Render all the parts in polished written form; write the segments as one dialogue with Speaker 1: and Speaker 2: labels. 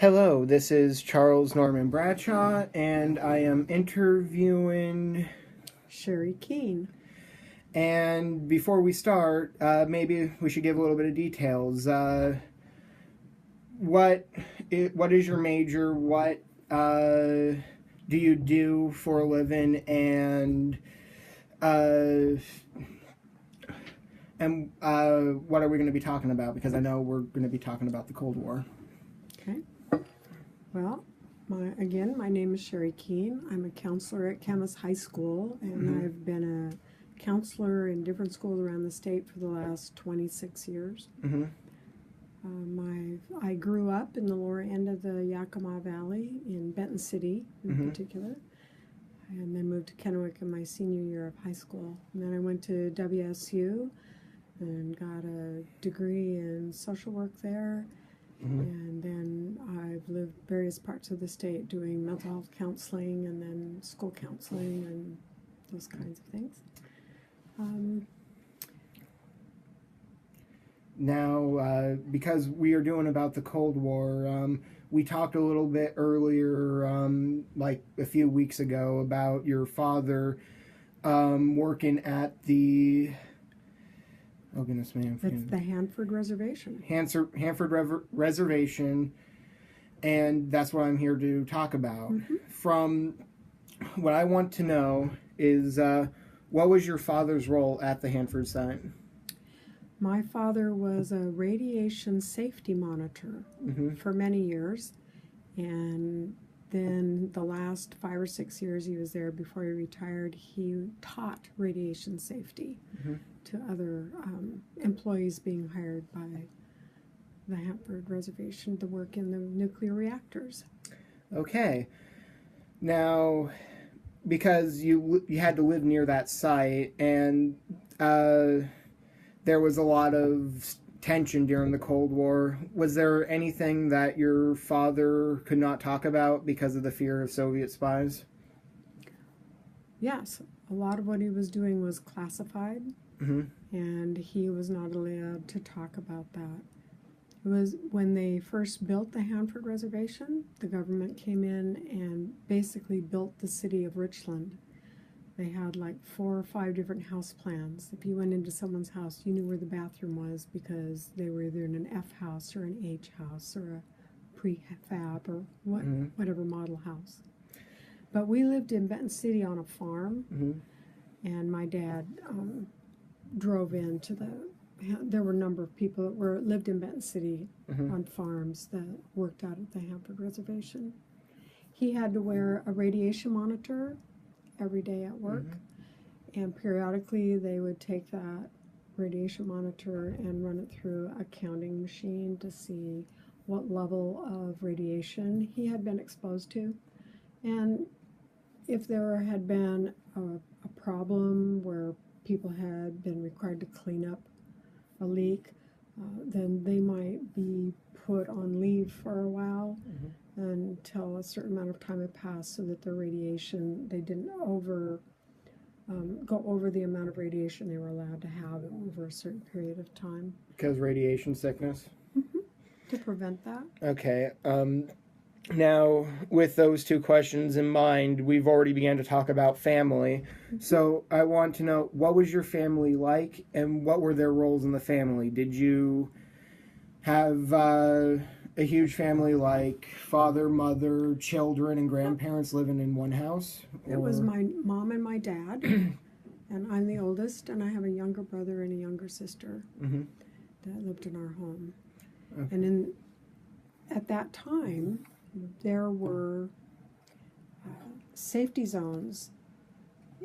Speaker 1: Hello, this is Charles Norman Bradshaw, and I am interviewing.
Speaker 2: Sherry Keene.
Speaker 1: And before we start, maybe we should give a little bit of details. What is your major? What do you do for a living? Uh, what are we going to be talking about? Because I know we're going to be talking about the Cold War.
Speaker 2: Okay. Well, my name is Sherry Keene. I'm a counselor at Camas High School, and I've been a counselor in different schools around the state for the last 26 years. I grew up in the lower end of the Yakima Valley in Benton City in particular, and then moved to Kennewick in my senior year of high school. And then I went to WSU and got a degree in social work there. And then I've lived various parts of the state doing mental health counseling and then school counseling and those kinds of things.
Speaker 1: Now, because we are doing about the Cold War, we talked a little bit earlier, like a few weeks ago, about your father working at the... Oh, goodness me.
Speaker 2: It's the Hanford Reservation.
Speaker 1: Hanford Reservation, and that's what I'm here to talk about. From what I want to know is, what was your father's role at the Hanford site?
Speaker 2: My father was a radiation safety monitor for many years, and then the last 5 or 6 years he was there before he retired, he taught radiation safety to other employees being hired by the Hanford Reservation to work in the nuclear reactors.
Speaker 1: Okay. Now, because you had to live near that site, and there was a lot of tension during the Cold War, was there anything that your father could not talk about because of the fear of Soviet spies?
Speaker 2: Yes. A lot of what he was doing was classified, and he was not allowed to talk about that. It was when they first built the Hanford Reservation, the government came in and basically built the city of Richland. They had like 4 or 5 different house plans. If you went into someone's house, you knew where the bathroom was because they were either in an F house or an H house or a prefab or whatever model house. But we lived in Benton City on a farm, and my dad drove into there were a number of people that lived in Benton City on farms that worked out at the Hanford Reservation. He had to wear a radiation monitor every day at work, and periodically they would take that radiation monitor and run it through a counting machine to see what level of radiation he had been exposed to. And if there had been a problem where people had been required to clean up a leak, then they might be put on leave for a while until a certain amount of time had passed so that the radiation, they didn't go over the amount of radiation they were allowed to have over a certain period of time.
Speaker 1: Because radiation sickness?
Speaker 2: To prevent that.
Speaker 1: Okay. Now, with those two questions in mind, we've already began to talk about family. So I want to know, what was your family like, and what were their roles in the family? Did you have a huge family like father, mother, children, and grandparents living in one house?
Speaker 2: It was my mom and my dad, and I'm the oldest, and I have a younger brother and a younger sister that lived in our home. Okay. And at that time, there were safety zones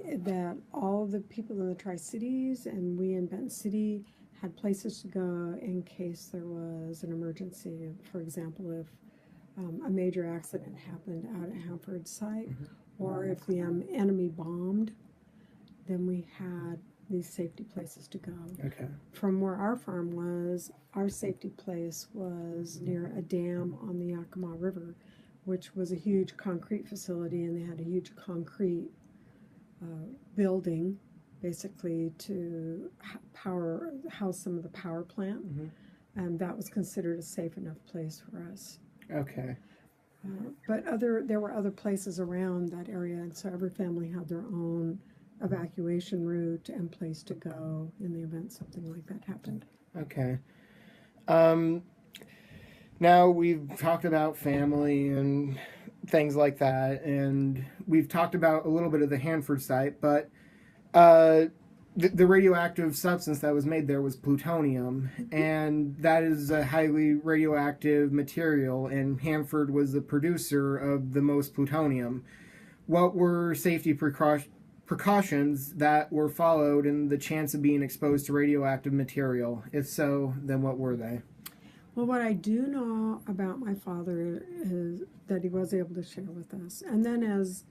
Speaker 2: that all of the people in the Tri-Cities and we in Benton City had places to go in case there was an emergency. For example, if a major accident happened out at Hanford site, or if the enemy bombed, then we had these safety places to go.
Speaker 1: Okay.
Speaker 2: From where our farm was, our safety place was near a dam on the Yakima River, which was a huge concrete facility, and they had a huge concrete building basically to house some of the power plant, and that was considered a safe enough place for us.
Speaker 1: Okay.
Speaker 2: But there were other places around that area, and so every family had their own evacuation route and place to go in the event something like that happened.
Speaker 1: Okay. Um, Now we've talked about family and things like that, and we've talked about a little bit of the Hanford site, but the radioactive substance that was made there was plutonium, and that is a highly radioactive material, and Hanford was the producer of the most plutonium. What were safety precautions that were followed in the chance of being exposed to radioactive material? If so, then what were they?
Speaker 2: Well, what I do know about my father is that he was able to share with us, and then as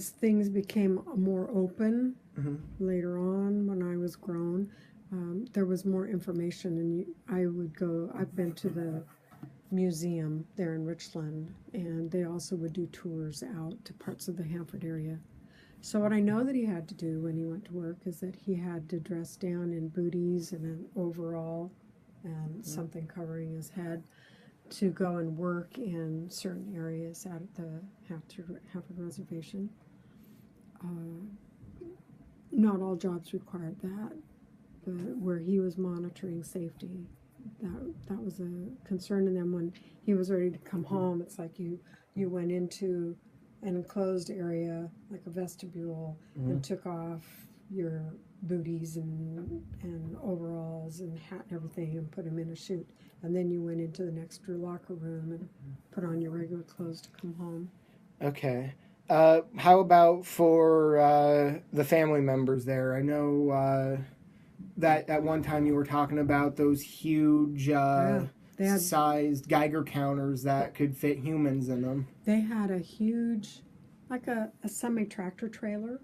Speaker 2: things became more open later on, when I was grown, there was more information, and I've been to the museum there in Richland, and they also would do tours out to parts of the Hanford area. So what I know that he had to do when he went to work is that he had to dress down in booties and an overall and something covering his head to go and work in certain areas out at the Hanford Reservation. Not all jobs required that, but where he was monitoring safety, that was a concern. And then when he was ready to come home, it's like you went into an enclosed area like a vestibule and took off your booties and overalls and hat and everything and put them in a chute, and then you went into the next locker room and put on your regular clothes to come home.
Speaker 1: Okay. How about for the family members there? I know that at one time you were talking about those huge sized Geiger counters that could fit humans in them.
Speaker 2: They had a huge, like a semi-tractor trailer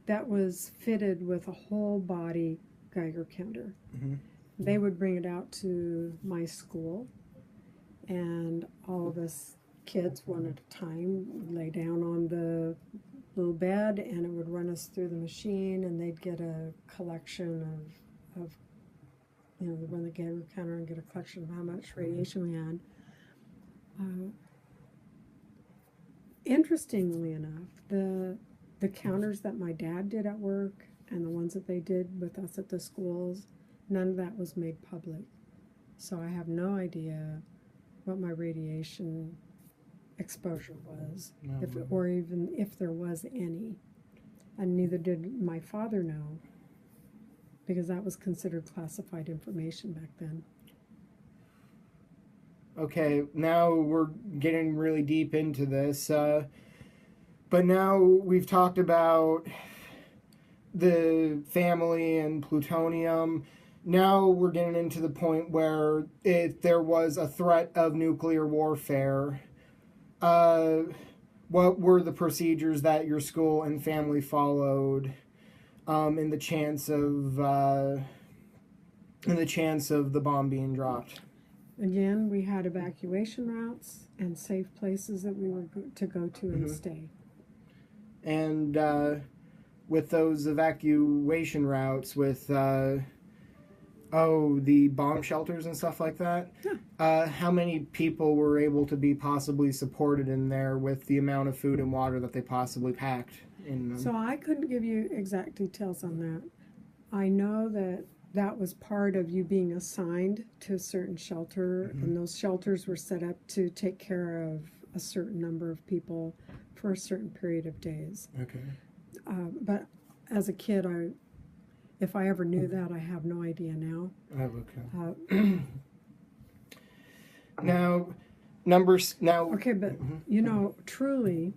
Speaker 2: that was fitted with a whole body Geiger counter. They would bring it out to my school, and all of us kids, one at a time, would lay down on the little bed, and it would run us through the machine, and they'd get a collection of run the Geiger counter and get a collection of how much radiation we had. Interestingly enough, the counters that my dad did at work and the ones that they did with us at the schools, none of that was made public. So I have no idea what my radiation exposure was, or even if there was any. And neither did my father know, because that was considered classified information back then.
Speaker 1: Okay, now we're getting really deep into this, but now we've talked about the family and plutonium. Now we're getting into the point where if there was a threat of nuclear warfare, what were the procedures that your school and family followed in the chance of the bomb being dropped?
Speaker 2: Again, we had evacuation routes and safe places that we were to go to and stay.
Speaker 1: And with those evacuation routes, with the bomb shelters and stuff like that, how many people were able to be possibly supported in there with the amount of food and water that they possibly packed in them?
Speaker 2: So I couldn't give you exact details on that. I know that was part of you being assigned to a certain shelter, and those shelters were set up to take care of a certain number of people for a certain period of days.
Speaker 1: Okay.
Speaker 2: But as a kid, if I ever knew that, I have no idea now.
Speaker 1: Oh, okay. Now.
Speaker 2: Okay, but truly,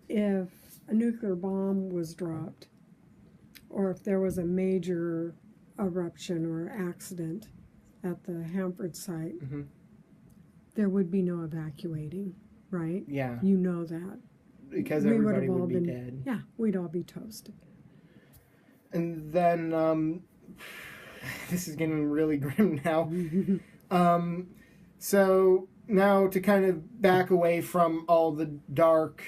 Speaker 2: if a nuclear bomb was dropped, or if there was a major eruption or accident at the Hanford site, there would be no evacuating, right?
Speaker 1: Yeah.
Speaker 2: You know that.
Speaker 1: Because everybody would be dead.
Speaker 2: Yeah, we'd all be toasted.
Speaker 1: And then, this is getting really grim now. So now to kind of back away from all the dark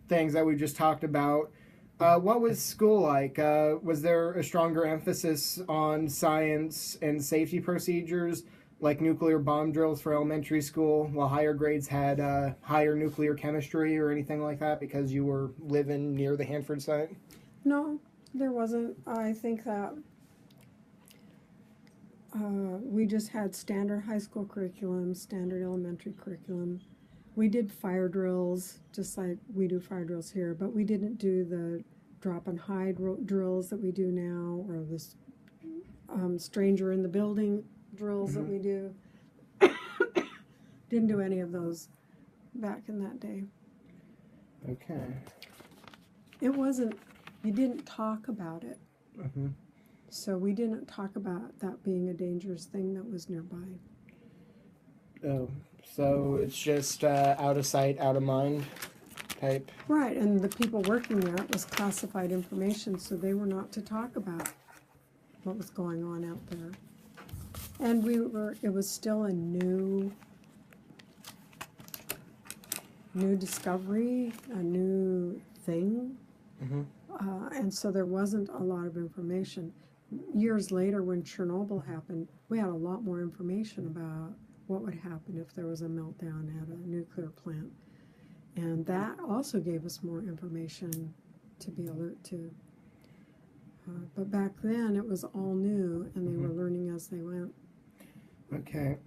Speaker 1: things that we just talked about, what was school like? Was there a stronger emphasis on science and safety procedures? like nuclear bomb drills for elementary school, while higher grades had higher nuclear chemistry or anything like that because you were living near the Hanford site?
Speaker 2: No, there wasn't. I think that we just had standard high school curriculum, standard elementary curriculum. We did fire drills, just like we do fire drills here, but we didn't do the drop and hide drills that we do now, or this stranger in the building drills that we do. Didn't do any of those back in that day.
Speaker 1: Okay.
Speaker 2: It wasn't, you didn't talk about it.
Speaker 1: Mm-hmm.
Speaker 2: So we didn't talk about that being a dangerous thing that was nearby.
Speaker 1: Oh, so it's just out of sight, out of mind type?
Speaker 2: Right, and the people working there, it was classified information, so they were not to talk about what was going on out there. And it was still a new discovery, a new thing.
Speaker 1: Mm-hmm.
Speaker 2: And so there wasn't a lot of information. Years later, when Chernobyl happened, we had a lot more information about what would happen if there was a meltdown at a nuclear plant. And that also gave us more information to be alert to. But back then, it was all new, and they were learning as they went.
Speaker 1: Okay.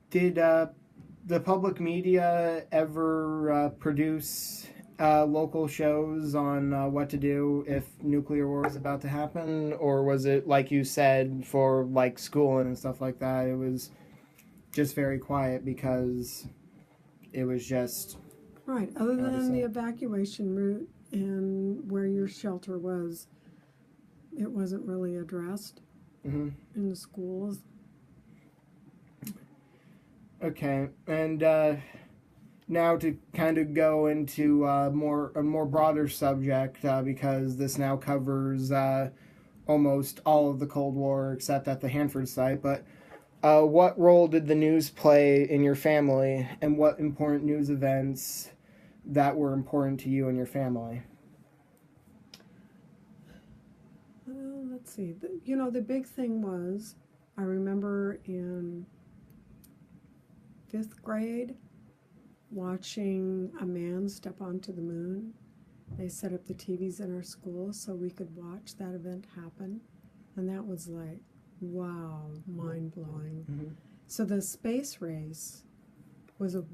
Speaker 1: Did the public media ever produce local shows on what to do if nuclear war is about to happen? Or was it, like you said, for like schooling and stuff like that, it was just very quiet because it was just...
Speaker 2: Right, other than the evacuation route and where your shelter was, it wasn't really addressed in the schools.
Speaker 1: Okay, and now to kind of go into a more broader subject, because this now covers almost all of the Cold War except at the Hanford site, but what role did the news play in your family, and what important news events that were important to you and your family?
Speaker 2: Let's see. The big thing was, I remember in 5th grade watching a man step onto the moon. They set up the TVs in our school so we could watch that event happen. And that was like, wow, mind-blowing. Mm-hmm. So the space race was a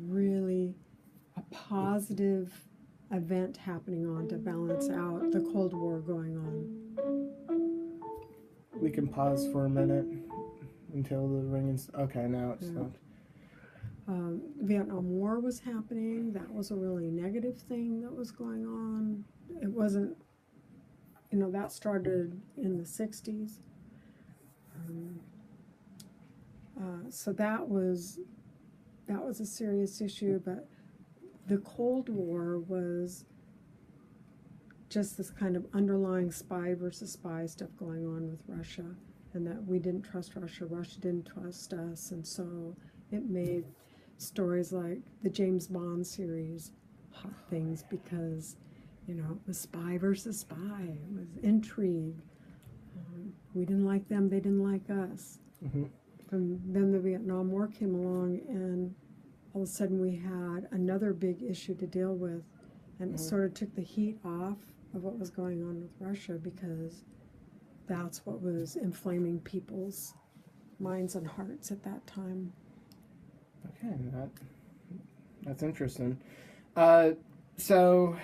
Speaker 2: positive event happening on to balance out the Cold War going on.
Speaker 1: We can pause for a minute until the ring is... Okay, now it's stopped.
Speaker 2: Vietnam War was happening. That was a really negative thing that was going on. It wasn't, that started in the 60s. So that was a serious issue, but the Cold War was just this kind of underlying spy versus spy stuff going on with Russia, and that we didn't trust Russia, Russia didn't trust us, and so it made stories like the James Bond series hot things because, it was spy versus spy, it was intrigue. We didn't like them, they didn't like us. Mm-hmm. And then the Vietnam War came along, and all of a sudden we had another big issue to deal with, and it sort of took the heat off of what was going on with Russia, because that's what was inflaming people's minds and hearts at that time.
Speaker 1: Okay, that's interesting. So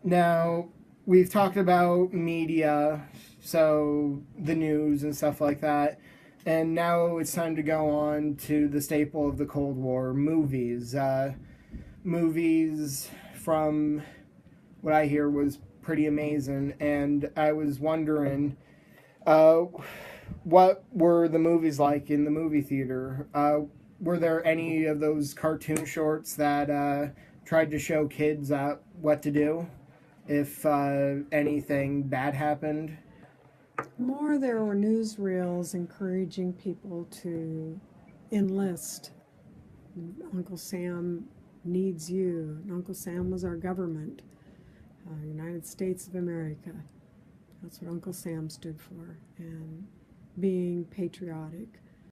Speaker 1: now we've talked about media, so the news and stuff like that, and now it's time to go on to the staple of the Cold War, movies. Movies, from what I hear, was pretty amazing, and I was wondering, what were the movies like in the movie theater? Were there any of those cartoon shorts that tried to show kids what to do if anything bad happened?
Speaker 2: More, there were newsreels encouraging people to enlist. Uncle Sam needs you. And Uncle Sam was our government, United States of America. That's what Uncle Sam stood for. And being patriotic.